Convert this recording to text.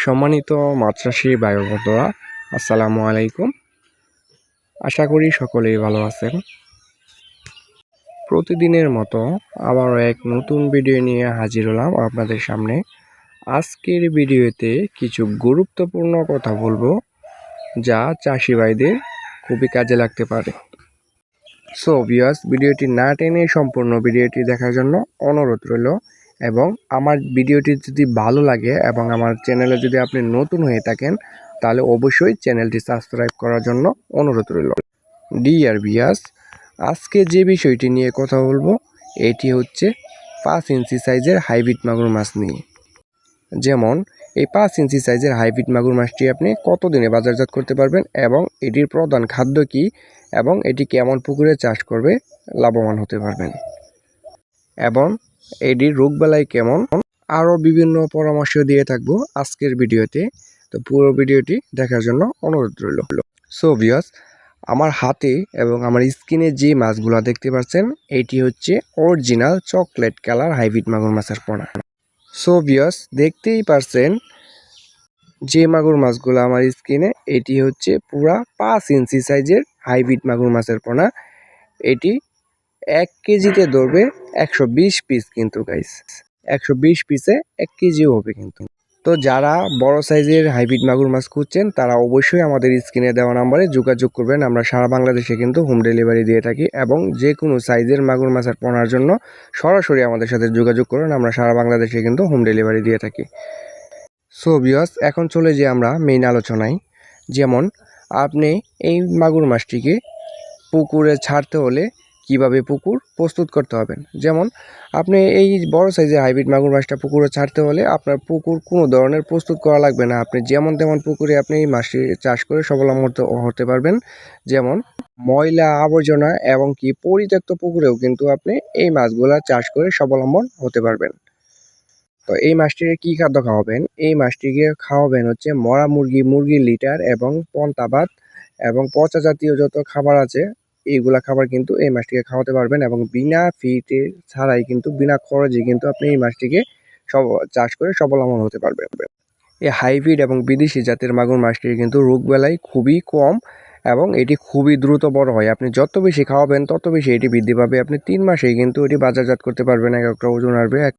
সম্মানিত মাছ চাষী ভাই ও বন্ধুরা, আসসালামু আলাইকুম। আশা করি সকলেই ভালো আছেন। প্রতিদিনের মতো আবারও এক নতুন ভিডিও নিয়ে হাজির হলাম আপনাদের সামনে। আজকের ভিডিওতে কিছু গুরুত্বপূর্ণ কথা বলবো যা চাষি ভাইদের খুবই কাজে লাগতে পারে। সো ভিউয়ার্স, ভিডিওটি না টেনে সম্পূর্ণ ভিডিওটি দেখার জন্য অনুরোধ রইল। এবং আমার ভিডিওটি যদি ভালো লাগে এবং আমার চ্যানেলে যদি আপনি নতুন হয়ে থাকেন তাহলে অবশ্যই চ্যানেলটি সাবস্ক্রাইব করার জন্য অনুরোধ রইল। ডিয়ার ভিউয়ার্স, আজকে যে বিষয়টি নিয়ে কথা বলবো এটি হচ্ছে 5 ইঞ্চি সাইজের হাইব্রিড মাগুর মাছ নিয়ে। যেমন এই 5 ইঞ্চি সাইজের হাইব্রিড মাগুর মাছটি আপনি কতদিনে বাজারজাত করতে পারবেন এবং এটির প্রধান খাদ্য কী এবং এটি কেমন পুকুরে চাষ করবে লাভবান হতে পারবেন এবং এটির রোগবালাই কেমন, আরও বিভিন্ন পরামর্শ দিয়ে থাকবো আজকের ভিডিওতে। তো পুরো ভিডিওটি দেখার জন্য অনুরোধ রইল। সো ভিউয়ার্স, আমার হাতে এবং আমার স্ক্রিনে যে মাছগুলো দেখতে পাচ্ছেন এটি হচ্ছে অরিজিনাল চকলেট কালার হাইব্রিড মাগুর মাছের পোনা। সো ভিউয়ার্স, দেখতেই পারছেন যে মাগুর মাছগুলো আমার স্ক্রিনে, এটি হচ্ছে পুরা 5 ইঞ্চি সাইজের হাইব্রিড মাগুর মাছের পোনা। এটি 1 কেজিতে ধরবে 120 পিস, কিন্তু গাইস 120 পিসে 1 কেজিও হবে কিন্তু। তো যারা বড় সাইজের হাইব্রিড মাগুর মাছ খুঁজছেন তারা অবশ্যই আমাদের স্ক্রিনে দেওয়া নম্বরে যোগাযোগ করবেন। আমরা সারা বাংলাদেশে কিন্তু হোম ডেলিভারি দিয়ে থাকি এবং যে কোনো সাইজের মাগুর মাছের পোনার জন্য সরাসরি আমাদের সাথে যোগাযোগ করুন। আমরা সারা বাংলাদেশে কিন্তু হোম ডেলিভারি দিয়ে থাকি। সো ভিউয়ার্স, এখন চলে যাই আমরা মেইন আলোচনায়। যেমন আপনি এই মাগুর মাছটিকে পুকুরে ছাড়তে হলে কিভাবে পুকুর প্রস্তুত করতে হবেন। যেমন আপনি এই বড় সাইজের হাইব্রিড মাগুর মাছটা পুকুরে ছাড়তে হলে আপনার পুকুর কোনো ধরনের প্রস্তুত করা লাগবে না। আপনি যেমন তেমন পুকুরে আপনি এই মাছটি চাষ করে স্বাবলম্বন হতে পারবেন। যেমন ময়লা আবর্জনা এবং কি পরিত্যক্ত পুকুরেও কিন্তু আপনি এই মাছগুলা চাষ করে স্বাবলম্বন হতে পারবেন। তো এই মাছটিকে কী খাদ্য খাওয়াবেন? এই মাছটিকে খাওয়াবেন হচ্ছে মরা মুরগি, মুরগির লিটার এবং পন্তা ভাত এবং পচা জাতীয় যত খাবার আছে এইগুলা খাবার কিন্তু এই মাছটিকে খাওয়াতে পারবেন এবং বিনা ফিতে ছাড়াই কিন্তু বিনা খরচে কিন্তু আপনি এই মাছটিকে চাষ করে স্বাবলম্বন হতে পারবেন। এই হাইব্রিড এবং বিদেশি জাতের মাগুর মাছটির কিন্তু রোগবালাই খুবই কম এবং এটি খুবই দ্রুত বড় হয়। আপনি যত বেশি খাওয়াবেন তত বেশি এটি বৃদ্ধি পাবে। আপনি 3 মাসেই কিন্তু এটি বাজারজাত করতে পারবেন। একটা ওজন আসবে